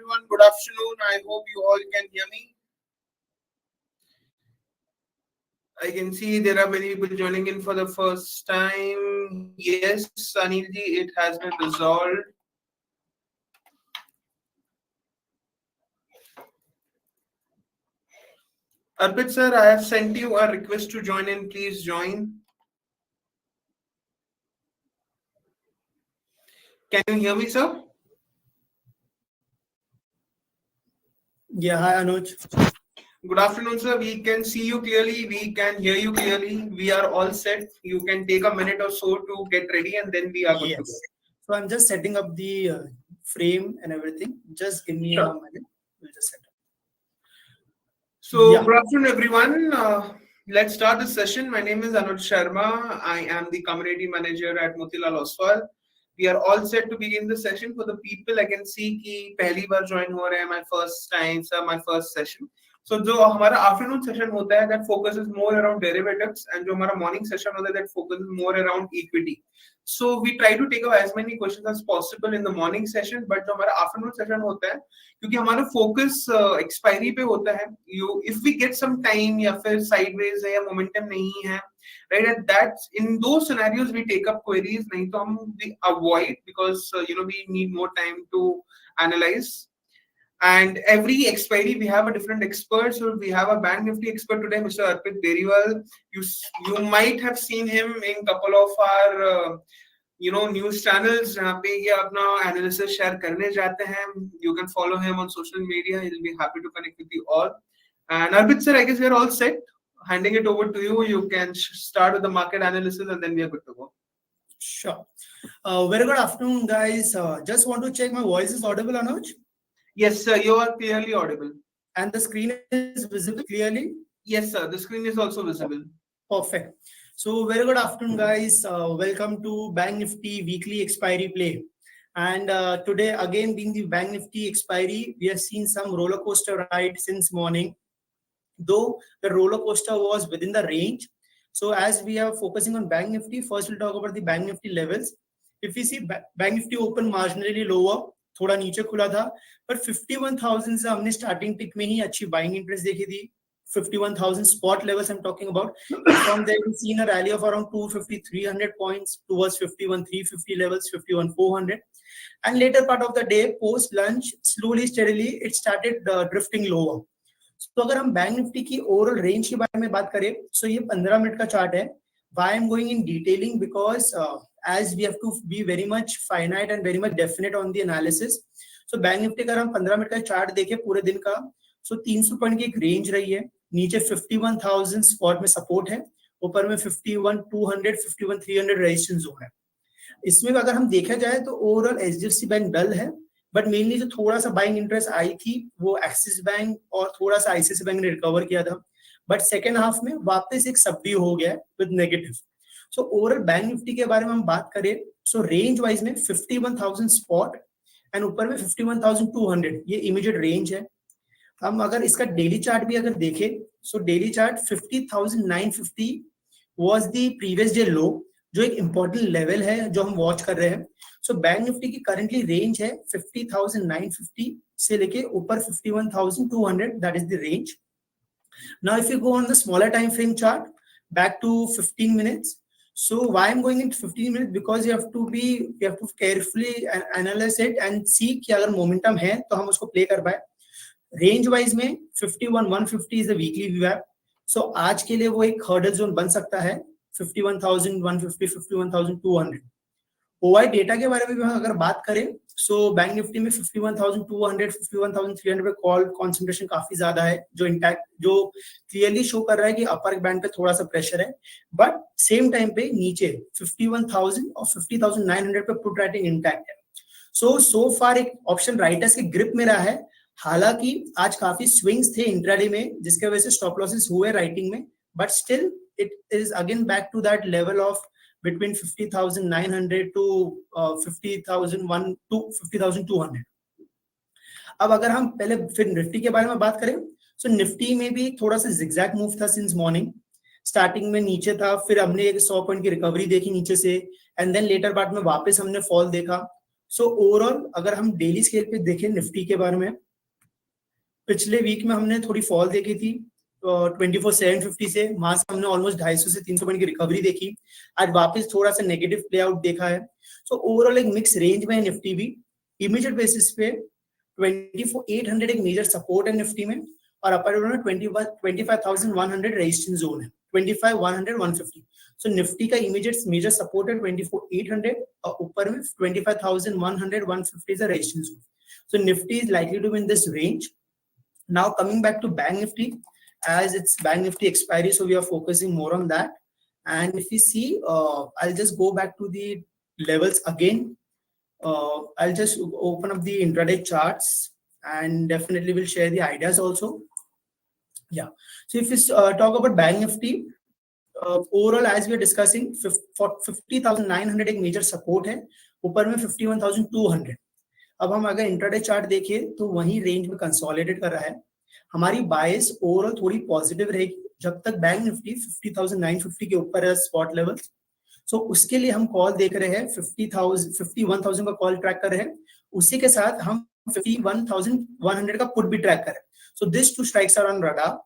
everyone. Good afternoon. I hope you all can hear me. I can see there are many people joining in for the first time. Yes, Anilji, it has been resolved. Arpit sir, I have sent you a request to join in. Please join. Can you hear me, sir? Yeah, hi Anuj. Good afternoon, sir. We can see you clearly. We can hear you clearly. We are all set. You can take a minute or so to get ready and then we are good to go. So I'm just setting up the frame and everything. Just give me a minute. We'll just set up. So, good afternoon, everyone. Let's start the session. My name is Anuj Sharma. I am the community manager at Motilal Oswal. We are all set to begin the session. For the people, I can see कि पहली बार join हो रहे हैं, my first time, sir, my first session. So जो हमारा afternoon session होता है, that focuses more around derivatives, and जो हमारा morning session होता है, that focuses more around equity. So we try to take up as many questions as possible in the morning session, but जो हमारा afternoon session होता है, क्योंकि हमारा focus expiry पे होता है, if we get some time या फिर sideways है या momentum नहीं है, right? And that's in those scenarios we take up queries. नहीं तो हम we avoid because we need more time to analyze. And every expiry we have a different expert. So we have a BankNifty expert today, Mr. Arpit Beriwal. You might have seen him in couple of our news channels जहाँ पे ये अपना analysis share करने जाते हैं. You can follow him on social media. He'll be happy to connect with you all. And Arpit sir, I guess we are all set. Handing it over to you. You can start with the market analysis and then we are good to go. Sure. Very good afternoon, guys. Just want to check my voice is audible, Anuj? Yes, sir. You are clearly audible. And the screen is visible clearly? Yes, sir. The screen is also visible. Perfect. So very good afternoon, guys. Welcome to BankNifty weekly expiry play. And today, again, being the BankNifty expiry, we have seen some roller coaster ride since morning. Though the roller coaster was within the range. So as we are focusing on BankNifty, first we'll talk about the BankNifty levels. If we see BankNifty open marginally lower, थोड़ा नीचे खुला था, but 51,000 से हमने starting tick में ही अच्छी buying interest देखी थी. 51,000 spot levels I'm talking about. From there we've seen a rally of around 250-300 points towards 51,350 levels, 51,400. And later part of the day, post lunch, slowly steadily it started drifting lower. तो अगर हम bank Nifty की overall range के बारे में बात करें, so ये 15 मिनट का चार्ट है. Why I'm going in detailing? Because as we have to be very much finite and very much definite on the analysis. So bank Nifty अगर हम 15 मिनट का चार्ट देखें पूरे दिन का, so 300 पॉइंट की एक रेंज रही है, नीचे 51,000 स्पॉट में सपोर्ट है, ऊपर में 51,200, 51,300 रेजिस्टेंस जोन है. इसमें अगर हम देखा जाए तो ओवरऑल एचडीएफसी बैंक डल है, बट मेनली जो थोड़ा सा बाइंग इंटरेस्ट आई थी वो एक्सिस बैंक और थोड़ा सा आईसीआईसीआई बैंक ने रिकवर किया था, बट सेकेंड हाफ में वापस एक सबड्यू हो गया with negative. So overall bank Nifty के बारे में हम बात करें, सो रेंज वाइज में 51,000 स्पॉट एंड ऊपर में 51,200 ये इमीडिएट रेंज है. हम अगर इसका डेली चार्ट भी अगर देखें, so daily chart 50,950 was the previous day लो, जो एक इंपॉर्टेंट लेवल है जो हम वॉच कर रहे हैं. सो बैंक निफ्टी की करंटली रेंज है 50,950 से लेके ऊपर 51,200, that is the range. Now if you go on the smaller time frame chart back to 15 minutes. So why I'm going into 15 minutes? Because you have to carefully analyze it and see कि अगर momentum है तो हम उसको play कर पाए. Range wise में 51,150 is the weekly VWAP. So आज के लिए वो एक hurdle zone बन सकता है 51,150, 51,200. OI डेटा के बारे में भी अगर बात करें, सो बैंक निफ्टी में 51,200, 51,300 पे कॉल कॉन्सेंट्रेशन काफी ज्यादा है, जो इंटैक्ट जो क्लियरली शो कर रहा है कि अपर बैंड पे थोड़ा सा प्रेशर है, बट सेम टाइम पे नीचे 51,000 और 50,900 पे पुट राइटिंग इंटैक्ट है. सो फार एक ऑप्शन राइटर्स के ग्रिप में रहा है. हालांकि आज काफी स्विंग्स थे इंट्राडे में जिसके वजह से स्टॉप लॉसेस हुए राइटिंग में, but still it is again back to that level of between 50,900 to 50,001 to 50,200. अब अगर हम पहले फिर निफ्टी के बारे में बात करें, सो निफ्टी में भी थोड़ा सा zigzag मूव था सिंस मॉर्निंग. स्टार्टिंग में नीचे था, फिर हमने एक 100 पॉइंट की रिकवरी देखी नीचे से, एंड देन लेटर पार्ट में वापस हमने फॉल देखा. सो ओवरऑल अगर हम डेली स्केल पे देखें निफ्टी के बारे में, पिछले वीक में हमने थोड़ी फॉल देखी थी 24,750 से, वहां से हमने ऑलमोस्ट 250 से 300 पॉइंट की रिकवरी देखी। आज वापस थोड़ा सा नेगेटिव प्ले आउट देखा है। सो ओवरऑल एक मिक्स रेंज में है निफ्टी भी। इमीडिएट बेसिस पे 24,800 एक मेजर सपोर्ट है निफ्टी में, और अपर में 25,100 रेजिस्टेंस जोन है, 25,100 150। सो निफ्टी का इमीडिएट मेजर सपोर्ट है 24,800 और ऊपर में 25,100 150 is the resistance zone. So Nifty is likely to be in this range. Now coming back to Bank Nifty, as it's Bank Nifty expiry, so we are focusing more on that. And if we see, I'll just go back to the levels again. I'll just open up the intraday charts and definitely will share the ideas also. Yeah. So if we talk about Bank Nifty, overall as we are discussing, 50,900 एक major support है, ऊपर में 51,200. अब हम अगर intraday chart देखें तो वही रेंज में कंसोलिडेट कर रहा है। हमारी बायस ओवरऑल थोड़ी पॉजिटिव रहेगी जब तक बैंक निफ्टी 50,950 के ऊपर है स्पॉट लेवल्स। सो उसके लिए हम कॉल देख रहे हैं 51,000 का कॉल ट्रैक कर रहे हैं, उसी के साथ हम 51,100 का पुट भी ट्रैक कर रहे हैं। So this two strikes are on radar.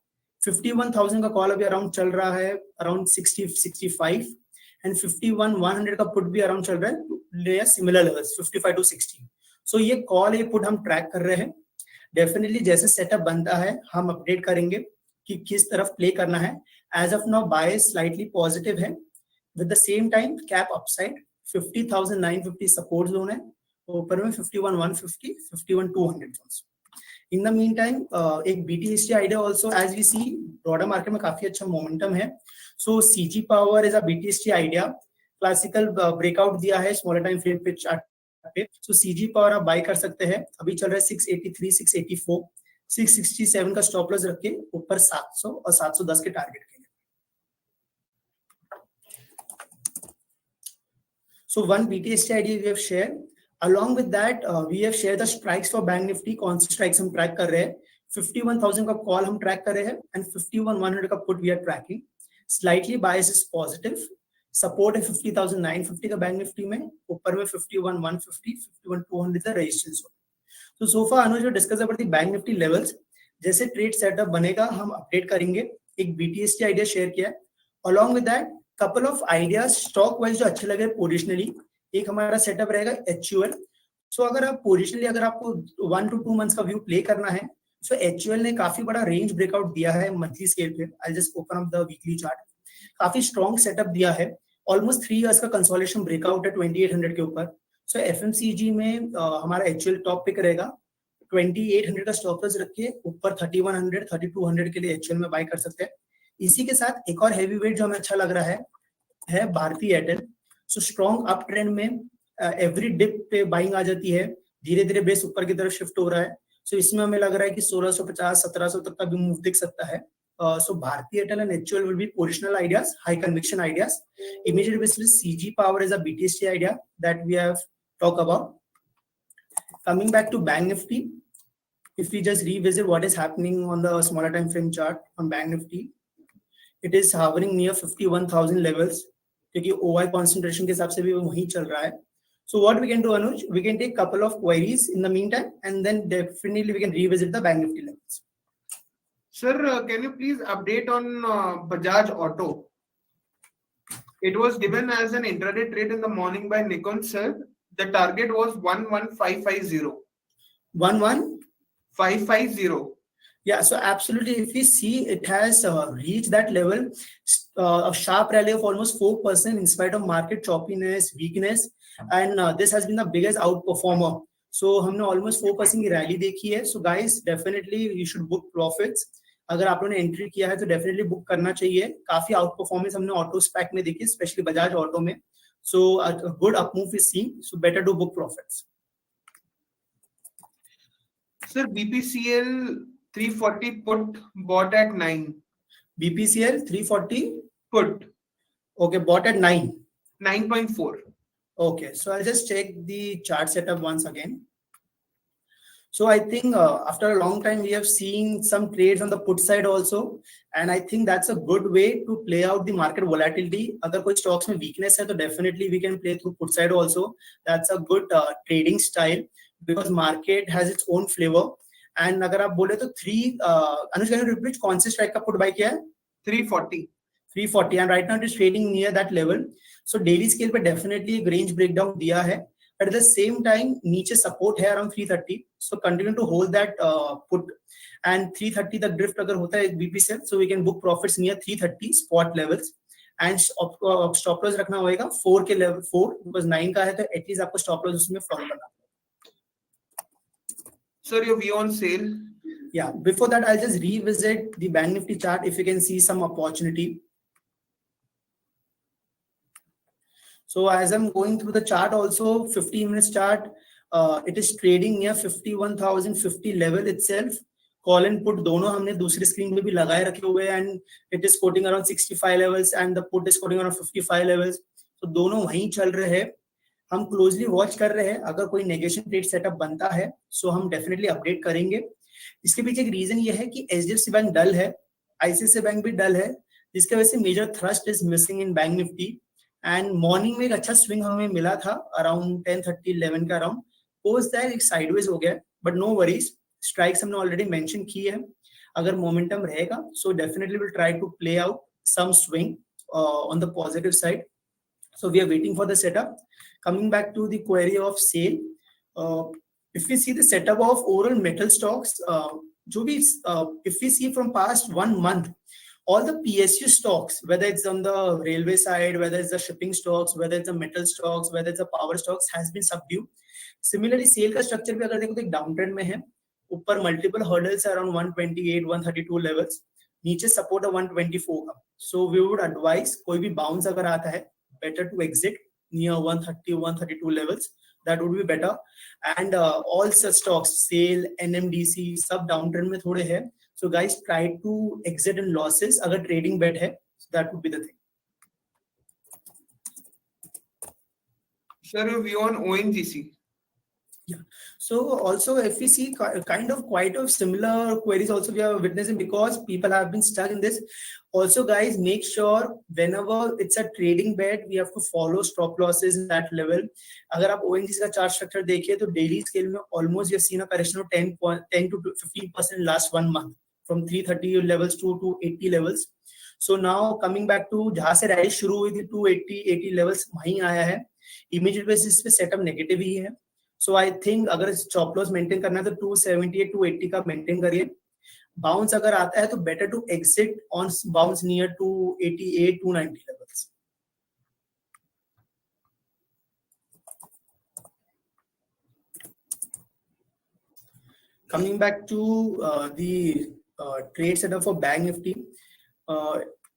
51,000 का कॉल अभी अराउंड चल रहा है अराउंड 60-65 एंड 51,100 का पुट भी अराउंड चल रहा है सिमिलर लेवल्स 55 to 60। सो ये कॉल ये पुट हम ट्रैक कर रहे हैं। डेफिनेटली जैसे सेटअप बनता है हम अपडेट करेंगे कि किस तरफ प्ले करना है। As of now bias slightly positive है with the same time cap upside 50,950 support zone है, ऊपर में 51,150 51,200 zones. In the mean time एक BTST idea also as we see broader market में काफी अच्छा मोमेंटम है। So CG power is a BTST idea, classical breakout दिया है स्मॉलर टाइम फ्रेम पे चार्ट पे। सो CG पावर आप बाय कर सकते हैं, अभी चल रहा है 683 684 667 का स्टॉप लॉस रख के ऊपर 700 और 710 के टारगेट के लिए। So one BTST idea we have share, along with that we have shared the strikes for Bank Nifty। कौन से स्ट्राइक्स हम ट्रैक कर रहे हैं? 51,000 का कॉल हम ट्रैक कर रहे हैं एंड 51,100 का put we are tracking. Slightly bias is positive, support है 50,950 का बैंक निफ्टी में, ऊपर में 51,150 51,200 का रेजिस्टेंस जोन। तो so far Anuj discuss about the bank Nifty levels. जैसे ट्रेड सेटअप बनेगा हम अपडेट करेंगे। एक BTST आइडिया शेयर किया है, along with that couple of ideas stock wise जो अच्छे लगे पोजिशनली। एक हमारा सेटअप रहेगा HUL। सो अगर आप पोजिशनली अगर आपको 1 to 2 मंथ्स का व्यू प्ले करना है, सो HUL ने काफी बड़ा रेंज ब्रेकआउट दिया है मंथली स्केल पे। I just open up the weekly chart, काफी स्ट्रॉन्ग सेटअप दिया है, ऑलमोस्ट 3 इयर्स का कंसोलिडेशन ब्रेकआउट है 2800 के ऊपर। सो FMCG में हमारा HUL टॉप पिक रहेगा, 2800 का स्टॉप लॉस रख के ऊपर 3100 3200 के लिए HUL में बाय कर सकते हैं। इसी के साथ एक और हैवी वेट जो हमें अच्छा लग रहा है Bharti Airtel. So strong up trend में एवरी डिप पे बाइंग आ जाती है, धीरे धीरे बेस ऊपर की तरफ शिफ्ट हो रहा है। सो इसमें हमें लग रहा है कि 1650 1700 तक का भी मूव दिख सकता है। So Bharti Airtel and HUL will be positional ideas, high conviction ideas. Immediate basis CG power is a BTST idea that we have talked about. Coming back to Bank Nifty, if we just revisit what is happening on the smaller time frame chart on Bank Nifty, it is hovering near 51,000 levels क्योंकि OI concentration के हिसाब से भी वही चल रहा है। So what we can do, Anuj, we can take couple of queries in the meantime and then definitely we can revisit the Bank Nifty levels. Sir, can you please update on Bajaj Auto? It was given as an intraday trade in the morning by Nikon sir. The target was 11550. 11550. Yeah, so absolutely. If we see, it has reached that level, a sharp rally of almost 4% in spite of market choppiness, weakness, and this has been the biggest outperformer. So हमने almost 4% की rally देखी है. So guys, definitely you should book profits. अगर आप लोगों ने entry किया है तो डेफिनेटली बुक करना चाहिए। काफी आउट परफॉर्मेंस हमने ऑटो स्पैक में देखी, स्पेशली बजाज ऑटो में। So good up move is seen, so better to book profits. Sir BPCL 340 put bought at 9. BPCL 340 put. Okay, bought at 9. 9.4. Okay, so I'll just check the chart setup once again. So I think after a long time, we have seen some trades on the put side also. And I think that's a good way to play out the market volatility. अगर कोई stocks में weakness है, तो definitely we can play through put side also. That's a good trading style because market has its own flavor. And अगर आप बोले तो अनुज can you repeat कौन से strike का put buy किया है? 340. 340 and right now it is trading near that level. So daily scale पे definitely एक range breakdown दिया है. At the same time नीचे support है around 330. So continue to hold that put and 330 तक drift अगर होता है BP से, so we can book profits near 330 spot levels. And stop loss रखना होगा 4 के level 4 because 9 का है तो at least आपको stop loss उसमें follow करना. Sir, your view on sale? Yeah, before that I'll just revisit the Bank Nifty chart if you can see some opportunity. So as I'm going through the chart also, 15 minutes chart, it is trading near 51,050 level itself. Call and put दोनों हमने दूसरी screen पे भी लगाए रखे हुए हैं and it is quoting around 65 levels and the put is quoting around 55 levels. तो दोनों वहीं चल रहे हैं. हम क्लोजली वॉच कर रहे हैं. अगर कोई नेगेशन ट्रेड सेटअप बनता है सो हम डेफिनेटली अपडेट करेंगे. इसके पीछे एक रीजन ये है कि HDFC बैंक डल है, ICICI बैंक भी डल है, जिसके वजह से major thrust is missing in bank Nifty. And morning में एक अच्छा स्विंग हमें मिला था अराउंड 10:30 11 का अराउंड. पोस्ट दैट एक साइडवेज हो गया, बट नो वरीज. स्ट्राइक्स हमने ऑलरेडी मेंशन की है. अगर मोमेंटम रहेगा so definitely will try to play out some swing on the positive side. So we are waiting for the setup. Coming back to the query of sale, if we see the setup of overall metal stocks, if we see from past 1 month, all the PSU stocks, whether it's on the railway side, whether it's the shipping stocks, whether it's the metal stocks, whether it's the power stocks, has been subdued. Similarly, sale का structure भी अगर देखो तो एक downtrend में है. ऊपर multiple hurdles around 128, 132 levels. नीचे support है 124 का. So we would advise कोई भी bounce अगर आता है, better to exit near 130 132 levels. That would be better. And all such stocks, SAIL, NMDC, सब downtrend में थोड़े हैं. So guys, try to exit in losses अगर trading bet है. So that would be the thing. Sir, your view on ONGC? Yeah. So also if we see kind of quite of similar queries also we are witnessing because people have been stuck in this. Also guys, make sure whenever it's a trading bet we have to follow stop losses in that level. अगर आप ONGC का chart structure देखिए तो daily scale में almost you have seen a correction of 10 to 15% in last 1 month from 330 levels to 280 levels. So now coming back to जहाँ से rally शुरू हुई थी 280 levels वहीं आया है. Immediate basis पे setup negative ही है. So I think अगर stop loss maintain करना है तो 270 280 का maintain करिए. Bounce अगर आता है तो better to exit on bounce near 288 290 levels. Coming back to the trade setup for Bank Nifty,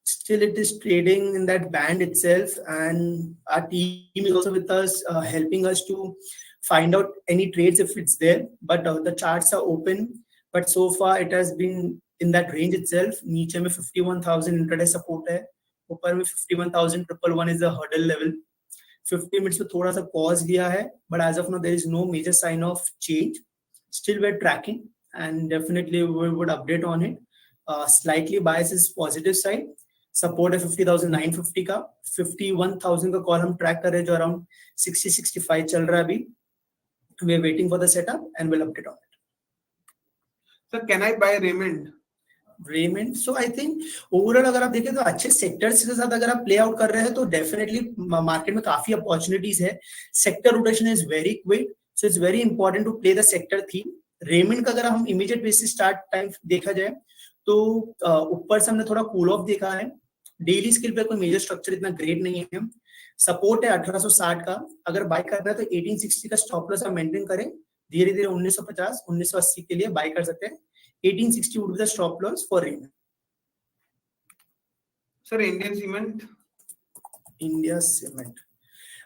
still it is trading in that band itself, and our team is also with us, helping us to find out any trades if it's there. But the charts are open, but so far it has been in that range itself. नीचे में 51,000 intraday support है, ऊपर में 51,111 is the hurdle level. 50 minutes में थोड़ा सा pause लिया है, but as of now there is no major sign of change. Still we're tracking and definitely we would update on it. Slightly bias is positive side. Support है 50,950 का, 51,000 का call हम track कर रहे हैं जो अराउंड 60-65 चल रहा है अभी. We are waiting for the setup and we'll update on it. Sir, can I buy Raymond? Raymond, so I think overall अगर आप देखें तो अच्छे सेक्टर्स के साथ अगर आप प्ले आउट कर रहे हैं तो डेफिनेटली मार्केट में काफी अपॉर्चुनिटीज है. Sector rotation is very quick, so it's very important to play the sector theme. Raymond का अगर हम इमीडिएट बेसिस स्टार्ट टाइम देखा जाए तो ऊपर से हमने थोड़ा कूल ऑफ देखा है. डेली स्केल पे कोई मेजर स्ट्रक्चर इतना ग्रेट नहीं है. सपोर्ट है 1860 का, अगर बाय करना है तो 1860 का स्टॉप लॉस आप मेंटेन करें. धीरे धीरे 1950 1980 के लिए बाय कर सकते हैं. 1860 would be the stop loss for Raymond. Sir, Indian Cement? India Cement.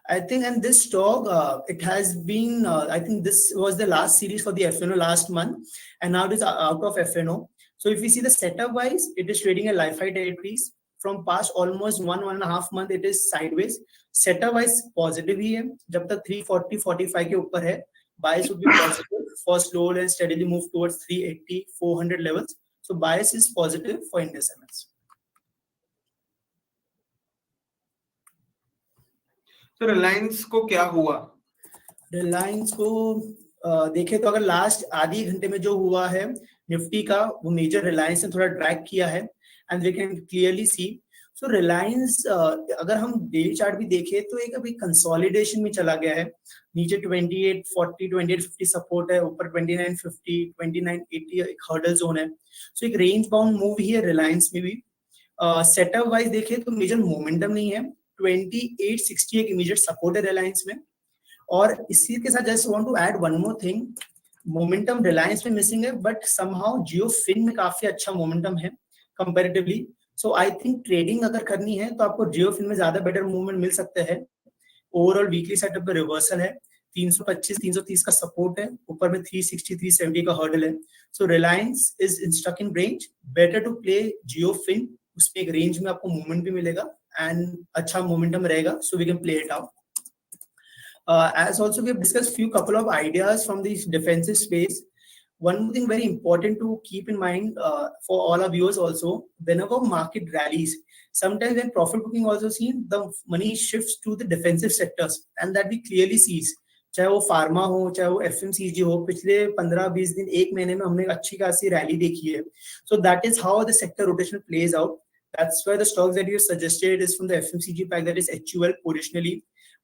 I think, and this stock, it has been, I think this was the last series for the FNO last month, and now it is out of FNO. So if we see the setup wise, it is trading a life high territories. From past almost 1.5 month, it is sideways. Setup wise positive ही है, जब तक 340-45 के ऊपर है. bias would be positive for slow and steadily move towards 380, 400 levels. So bias is positive for Indus MS. So Reliance को क्या हुआ? रिलायंस को देखे तो अगर लास्ट आधी घंटे में जो हुआ है निफ्टी का, वो मेजर रिलायंस ने थोड़ा ड्रैग किया है and we can clearly see. So Reliance अगर हम डेली चार्ट भी देखें तो एक अभी कंसोलिडेशन में चला गया है. नीचे 2840 2850 सपोर्ट है, ऊपर 2950 2980 एक हर्डल जोन है. सो एक रेंज बाउंड मूव ही है रिलायंस में भी. सेटअप वाइज देखें तो मेजर मोमेंटम नहीं है. 2860 एक इमीडिएट सपोर्ट है रिलायंस में. और इसी के साथ just want to add one more thing, momentum Reliance में मिसिंग है बट समहाउ जियो फिन में काफी अच्छा मोमेंटम है comparatively. So I think trading अगर करनी है तो आपको जियो फिन में ज्यादा बेटर मूवमेंट मिल सकता है. ओवरऑल वीकली सेटअप पे रिवर्सल है. 325 330 का सपोर्ट है, ऊपर में 360 370 का हर्डल है. So Reliance is stuck in range, better to play Jio Fin. उसमें एक रेंज में आपको मूवमेंट भी मिलेगा एंड अच्छा मोमेंटम रहेगा. So we can play it out. As also we have discussed few couple of ideas from the defensive space. One thing very important to keep in mind for all our viewers also, whenever market rallies, sometimes when profit booking also seen, the money shifts to the defensive sectors and that we clearly sees. चाहे वो pharma हो, चाहे वो FMCG हो, पिछले 15-20 दिन एक महीने में हमने अच्छी खासी रैली देखी है. So that is how the sector rotation plays out. That's why the stocks that you suggested is from the FMCG pack, that is HUL positionally.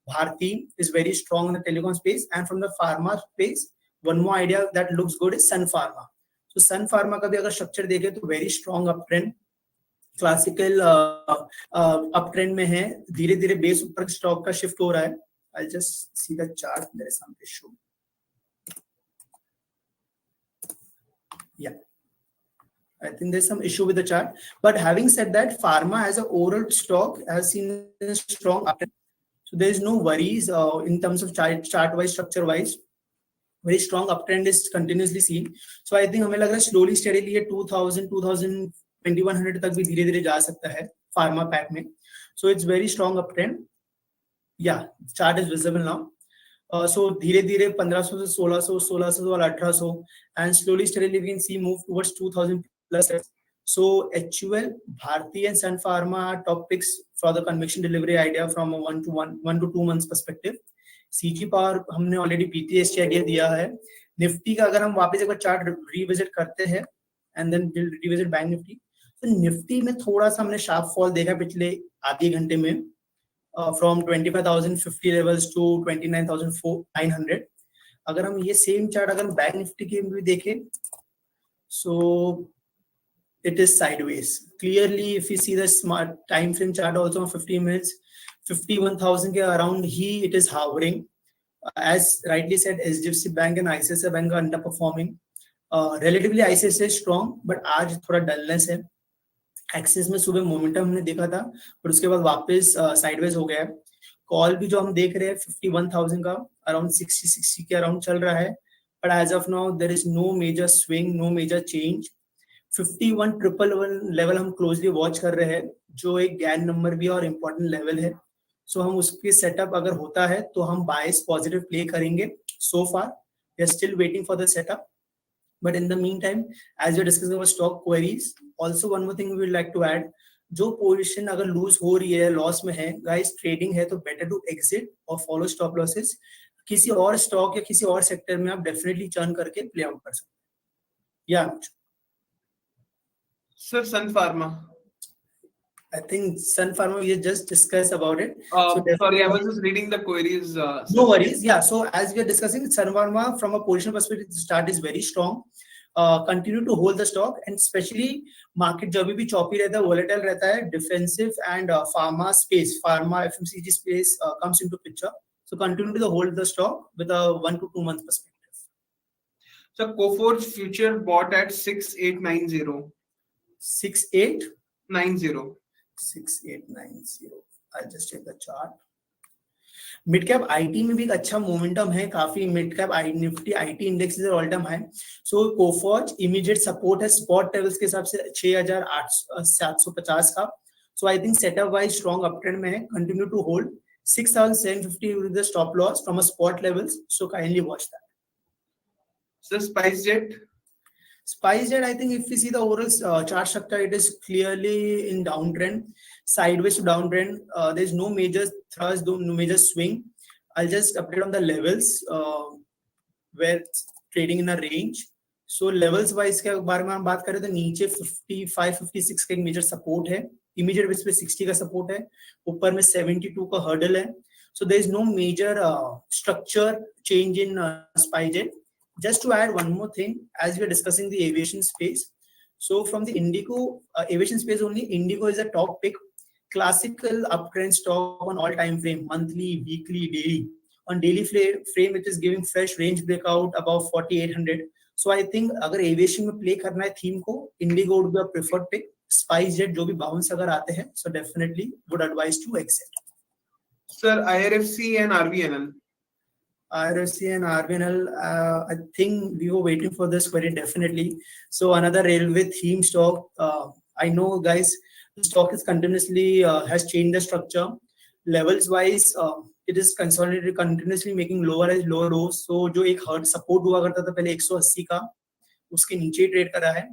Bharti is very strong in the telecom space, and from the pharma space, one more idea that looks good is Sun Pharma. So Sun Pharma का भी अगर structure देखें तो very strong uptrend, classical uptrend में है. धीरे धीरे base ऊपर स्टॉक का शिफ्ट हो रहा है. I'll just see the chart. There is some issue. Yeah, I think there's some issue with the chart. But having said that, pharma as an overall stock has seen a strong uptrend. So there is no worries in terms of chart wise, structure wise. Very strong uptrend is continuously seen. So I think हमें लग रहा है slowly steadily 2000 2100 तक भी धीरे धीरे जा सकता है फार्मा पैक में. So it's very strong uptrend. Yeah, chart is visible now. So धीरे धीरे 1500 से 1600 1600 और 1800 and slowly steadily we can see move towards 2000 plus. So HUL, Bharti and Sun Pharma are top picks for the conviction delivery idea from a 1 to 2 months perspective. CG Power हमने already BTS idea दिया है. Nifty का अगर हम वापस एक bar chart revisit करते हैं and then revisit bank Nifty, तो निफ्टी में थोड़ा सा हमने शार्प फॉल देखा पिछले आधे घंटे में from 25,050 levels to 29,900. अगर हम ये सेम चार्ट अगर बैंक निफ्टी के भी देखें, so it is sideways. Clearly, if you see the smart time frame chart also on 15 minutes, 51,000 के around he it is hovering. As rightly said, HDFC Bank and ICICI Bank are underperforming. Relatively ICICI is strong, but आज थोड़ा dullness है. Axis में सुबह momentum हमने देखा था, पर उसके बाद वापस sideways हो गया है. Call भी जो हम देख रहे हैं 51,000 का around 60 के around चल रहा है. But as of now, there is no major swing, no major change. 51,111 level हम क्लोजली वॉच कर रहे हैं, जो एक गैन नंबर भी और इम्पोर्टेंट लेवल है. सो हम उसके सेटअप अगर होता है तो हम बायस पॉजिटिव प्ले करेंगे. So far we are still waiting for the setup, but in the mean time as we are discussing about stock queries, also one more thing we would like to add, जो position अगर loose हो रही है, loss में है, guys trading है तो better to exit और फॉलो स्टॉप लॉसेस. किसी और स्टॉक या किसी और सेक्टर में आप डेफिनेटली चर्न करके प्ले आउट कर सकते हैं. या Sir, Sun Pharma. I think Sun Pharma, we just discussed about it. Sorry, I was just reading the queries. No worries. Yeah. So as we are discussing, Sun Pharma from a position perspective, the start is very strong. Continue to hold the stock, and especially market जब भी choppy रहता है, volatile रहता है, defensive and pharma space, pharma FMCG space comes into picture. So continue to hold the stock with a 1 to 2 month perspective. So Coforge future bought at 6890. 6890. 6890. I'll just check the chart. Mid cap IT में भी एक अच्छा momentum है, काफी mid cap Nifty IT index is all time high. So Coforge immediate support है spot levels के हिसाब से 6,750 का. So I think setup wise strong uptrend में है. Continue to hold 6,750 with the stop loss from a spot levels. So kindly watch that. So SpiceJet. SpiceJet, I think if we see the overall chart structure, it is clearly in downtrend, sideways to downtrend. There is no major thrust, no major swing. I'll just update on the levels where it's trading in a range. So levels wise के बारे में हम बात करें तो नीचे 55, 56 का एक मेजर सपोर्ट है, इमीडिएट बेस पे 60 का सपोर्ट है, ऊपर में 72 का हर्डल है. So there is no major structure change in SpiceJet. Just to add one more thing, as we are discussing the aviation space, so from the Indigo aviation space only, Indigo is a top pick, classical uptrend stock on all time frame, monthly, weekly, daily. On daily frame, it is giving fresh range breakout above 4800. So I think अगर aviation में play करना है theme को, Indigo would be a preferred pick. SpiceJet जो भी bounce अगर आते हैं, so definitely would advise to exit. Sir, IRFC and RVNL. IRFC and RVNL, I think we were waiting for this query definitely. So another railway theme stock. I know, guys, the stock is continuously has changed the structure. Levels wise, it is consolidated, continuously making lower as lower lows. So जो एक hard support हुआ करता था पहले 180 का, उसके नीचे trade करा है.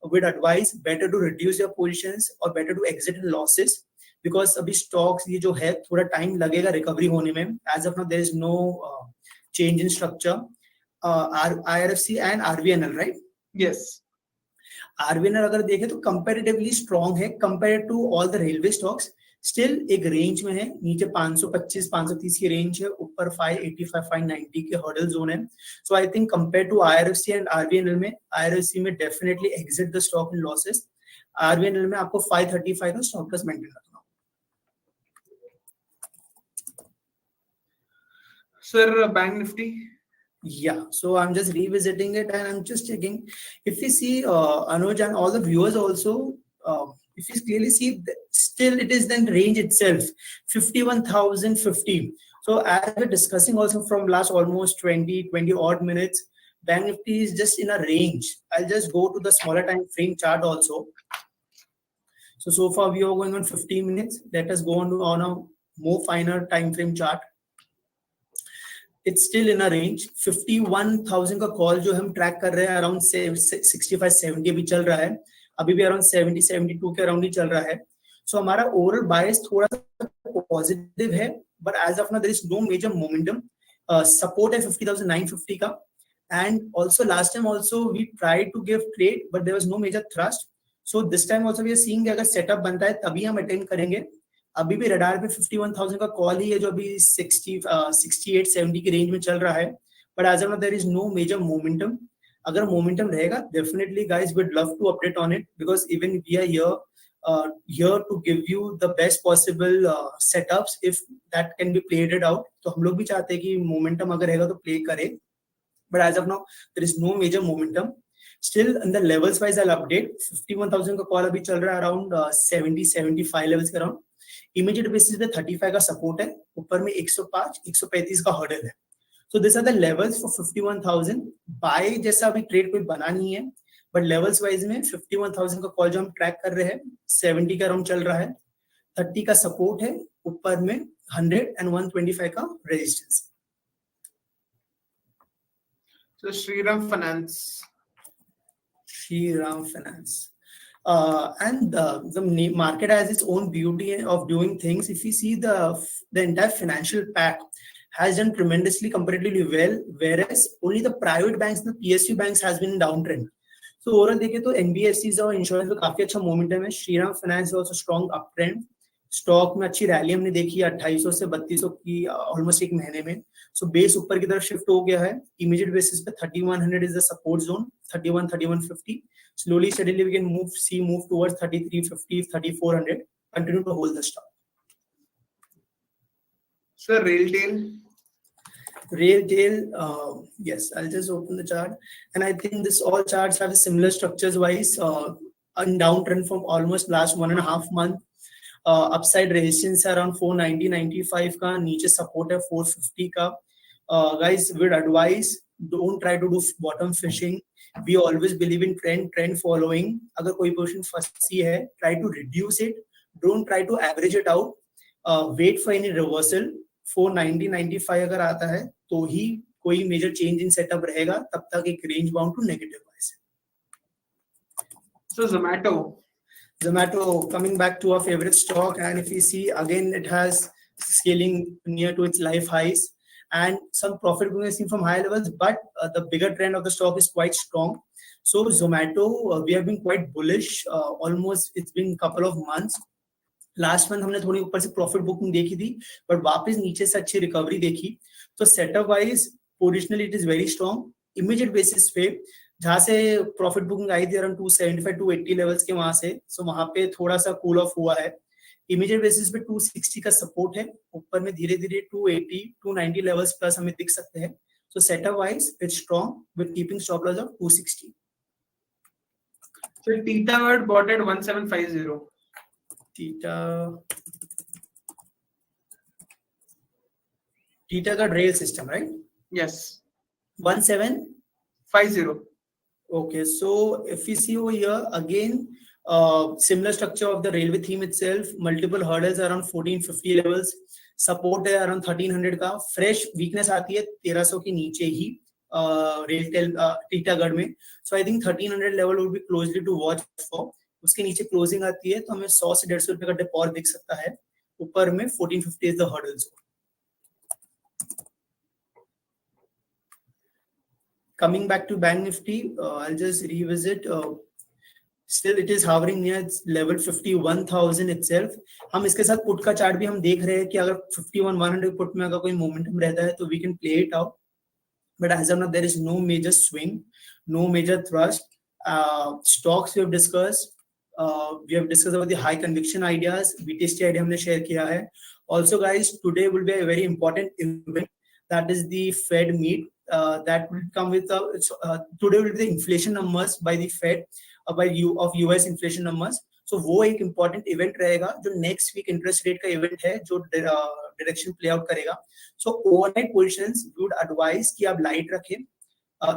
With advice, better to reduce your positions or better to exit in losses. Because अभी stocks ये जो है थोड़ा time लगेगा recovery होने में. As of now, there is no change in structure. IRFC and RVNL, right? Yes. RVNL अगर देखें तो comparatively strong है compared to all the railway stocks. Still एक range में है, नीचे 525, 530 की range है, ऊपर 585, 590 के hurdle zone है. So I think compared to IRFC and RVNL में, IRFC में definitely exit the stock in losses. RVNL में आपको 535 का stop loss maintain रखना. Sir, Bank Nifty. Yeah, so I'm just revisiting it and I'm just checking. If you see Anuj and all the viewers also, if you clearly see, still it is then range itself, 51,050. So as we're discussing also from last almost 20 odd minutes, Bank Nifty is just in a range. I'll just go to the smaller time frame chart also. So far we are going on 15 minutes. Let us go on a more finer time frame chart. It's still in a range. 51,000 का call जो हम track कर रहे हैं around 65-70 अभी चल रहा है, अभी भी अराउंड 70-72 के अराउंड ही चल रहा है. सो हमारा ओवरऑल बायस थोड़ा सा पॉजिटिव है, but as of now there is no major momentum. Support है 50,950 का, and also last time also we tried to give trade but there was no major thrust. So this time also we are seeing अगर setup बनता है तभी हम attend करेंगे. अभी भी रडार पे 51,000 का कॉल ही है जो अभी 68-70 की रेंज में चल रहा है, but as of now there is no major momentum. अगर मोमेंटम रहेगा definitely guys would love to update on it, because even we are here to give you the best possible setups if that can be played it out. तो हम लोग भी चाहते हैं कि momentum अगर रहेगा तो प्ले करे, but as of now there is no major momentum. Still in the levels wise I'll update. 51,000 का कॉल अभी चल रहा है अराउंड 70-75 लेवल्स के अराउंड. इमीडिएट बेसिस पे 35 का सपोर्ट है, ऊपर में 105-135 का हर्डल है. So this are the levels for 51,000. By जैसा अभी ट्रेड कोई बना नहीं है, बट लेवल्स वाइज में 51,000 का कॉल जो हम ट्रैक कर रहे हैं 70 का अराउंड चल रहा है, 30 का सपोर्ट है, ऊपर में 100 and 125 का resistance. So Shriram Finance. And the market has its own beauty of doing things. If you see the entire financial pack has done tremendously comparatively well, whereas only the private banks, the PSU banks has been in downtrend. So overall देखे तो NBFCs और insurance में काफी अच्छा momentum है. Shriram finance also strong up trend. Stock में अच्छी rally हमने देखी 2800 से 3200 की ऑलमोस्ट एक महीने में. सो बेस ऊपर की तरफ शिफ्ट हो गया है. इमीडिएट बेसिस पे 3100 is the support zone, 31-3150. Slowly, steadily, we can move towards 3350, 3400. Continue to hold the stock. Sir, Railtail. Yes, I'll just open the chart, and I think this all charts have similar structures wise. On downtrend from almost last 1.5 month. Upside resistance around 490-95 का, नीचे support है 450 का. Guys, would advise don't try to do bottom fishing. We always believe in trend following. अगर कोई position फंसी है, try to reduce it. Don't try to average it out. Wait for any reversal. 490-95 अगर आता है तो ही कोई मेजर चेंज इन सेटअप रहेगा तब तक एक range bound to negative wise. So Zomato coming back to our favorite stock, and if you see again, it has scaling near to its life highs and some profit we have seen from higher levels, but the bigger trend of the stock is quite strong. So Zomato, we have been quite bullish. Almost it's been a couple of months. Last month हमने थोड़ी ऊपर से profit booking देखी थी, but वापस नीचे से अच्छी रिकवरी देखी. तो setup wise positionally it is very strong. Immediate basis पे जहां से प्रॉफिट बुकिंग आई थी अराउंड 275 280 लेवल्स के वहां से, सो वहां पे थोड़ा सा कूल ऑफ हुआ है. इमीडिएट बेसिस पे 260 का सपोर्ट है. ऊपर में धीरे धीरे 280 290 लेवल्स प्लस हमें दिख सकते हैं. So setup wise it's strong with keeping stop loss of 260. So Tita bought at 1750. Tita का rail system, right? Yes. 1750. Okay, so if we see over here again, similar structure of the railway theme itself. Multiple hurdles around 1450 levels. Support है around 1300 का. Fresh weakness आती है 1300 के नीचे ही rail Titagarh में. So I think 1300 level would be closely to watch for. उसके नीचे closing आती है तो हमें 100 से 150 रुपए का डिप और दिख सकता है. ऊपर में 1450 is the hurdle zone. Coming back to Bank Nifty, I'll just revisit. Still it is hovering near level 51,000 itself. हम इसके साथ पुट का चार्ट भी हम देख रहे हैं कि अगर 51,100 पुट में अगर कोई मोमेंटम रहता है तो we can play it out. But as of now there is no major swing, no major thrust. Stocks we have discussed. We have discussed about the high conviction ideas. BTST idea हमने share किया है. Also guys, today will be a very important event. That is the Fed meet. That will come with today will be the inflation numbers by the Fed of US inflation numbers. So वो एक important event रहेगा जो next week interest rate का event है जो direction play out करेगा. So overnight positions we would advise कि आप light रखें.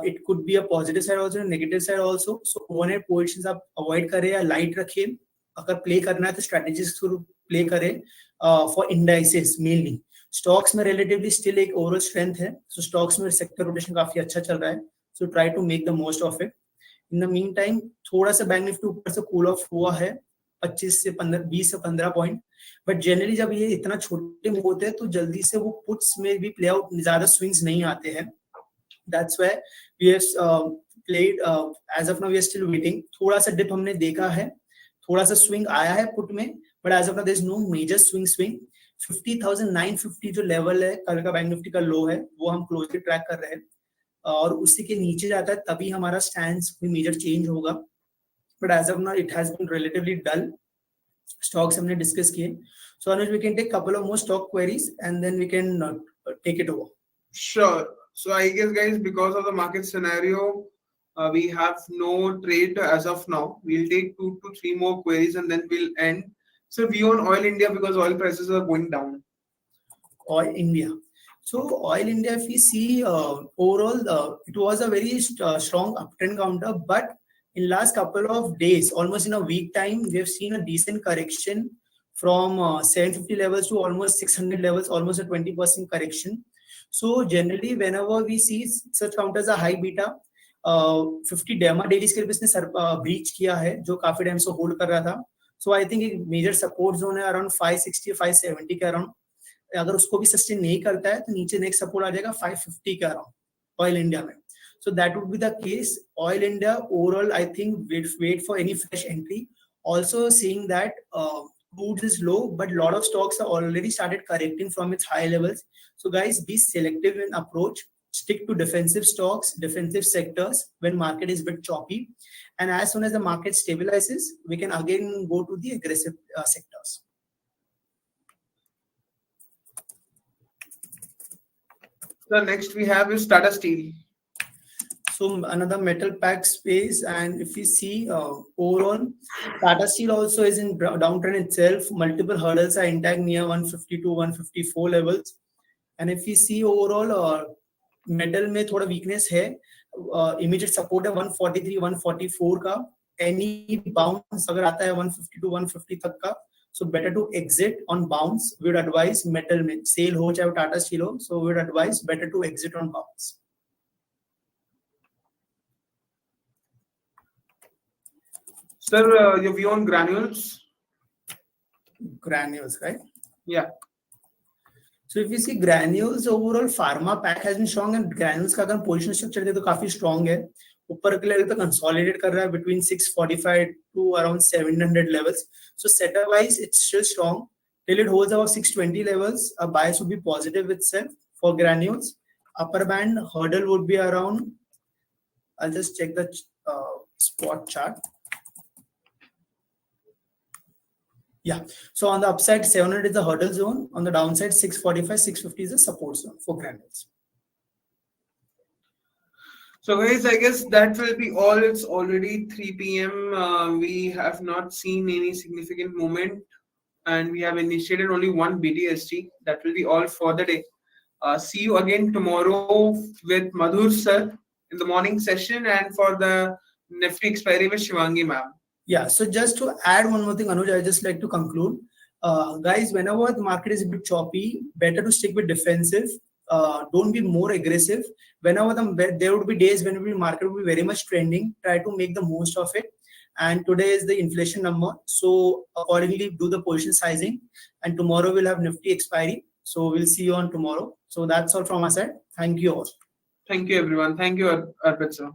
It could be a positive side also, negative side also. So overnight positions आप avoid करें या light रखें. अगर play करना है तो strategies थ्रू play करें for indices mainly. Stocks में relatively still एक overall strength है. So stocks में sector rotation काफी अच्छा चल रहा है. So try to make the most of it. In the meantime थोड़ा सा बैंक निफ्टी ऊपर से cool off हुआ है 25 से 15 20 से 15 पॉइंट. बट जनरली जब ये इतना छोटे मूव होते हैं तो जल्दी से वो पुट्स में भी प्ले आउट ज्यादा स्विंग्स नहीं आते हैं. That's why we have played. As of now, we are still waiting. थोड़ा सा dip हमने देखा है, थोड़ा सा swing आया है put में, but as of now there is no major swing. 50,950 जो level है कल का बैंक निफ्टी का लो है वो हम closely track कर रहे हैं और उसी के नीचे जाता है तभी हमारा stance कोई major change होगा. But as of now it has been relatively dull. Stocks हमने discuss किए. So Anuj, we can take couple of more stock queries and then we can take it over. Sure. So I guess guys, because of the market scenario, we have no trade as of now. We'll take 2 to 3 more queries and then we'll end. So view on Oil India because oil prices are going down. Oil India. So Oil India, if we see overall, it was a very strong uptrend counter, but in last couple of days, almost in a week time, we have seen a decent correction from 750 levels to almost 600 levels, almost a 20% correction. So generally, whenever we see such counters are high beta, 50 डेमा daily scale पे इसने breach किया है जो काफी time से hold कर रहा था. सो आई थिंक एक मेजर सपोर्ट जोन है अराउंड 560 570 के अराउंड. अगर उसको भी सस्टेन नहीं करता है तो नीचे नेक्स्ट सपोर्ट आ जाएगा 550 के अराउंड ऑयल इंडिया में. So that would be the case. Oil India overall I think wait for any fresh entry. Also seeing that crude is low, but a lot of stocks are already started correcting from its high levels. So guys, be selective in approach. Stick to defensive stocks, defensive sectors when market is a bit choppy. And as soon as the market stabilizes, we can again go to the aggressive sectors. So next we have is Tata Steel. So another metal pack space, and if you see overall, Tata Steel also is in downtrend itself. Multiple hurdles are intact near 152, 154 levels. And if you see overall, metal में थोड़ा weakness है. Immediate support है 143, 144 का. Any bounce अगर आता है 150 to 150 तक का, So better to exit on bounce. We would advise metal में sale हो चाहे Tata Steel हो. So we would advise better to exit on bounce. Sir, your view on granules? Granules, right? Yeah. So if you see granules, overall pharma pack has been strong and granules का अगर position structure दे तो काफी strong है. ऊपर के level पे consolidate कर रहा है between 645 to around 700 levels. So setup wise, it's still strong. Till it holds about 620 levels, a bias would be positive itself for granules. Upper band hurdle would be around. I'll just check the spot chart. Yeah. So on the upside, 700 is the hurdle zone. On the downside, 645, 650 is the support zone for granules. So guys, I guess that will be all. It's already 3 p.m. We have not seen any significant movement and we have initiated only one BTST. That will be all for the day. See you again tomorrow with Madhur sir in the morning session and for the Nifty expiry with Shivangi ma'am. Yeah, so just to add one more thing, Anuj, I just like to conclude. Guys, whenever the market is a bit choppy, better to stick with defensive. Don't be more aggressive. Whenever there would be days when the market will be very much trending, try to make the most of it. And today is the inflation number. So accordingly, do the position sizing. And tomorrow we'll have Nifty expiry. So we'll see you on tomorrow. So that's all from my side. Thank you all. Thank you, everyone. Thank you, Arpit sir.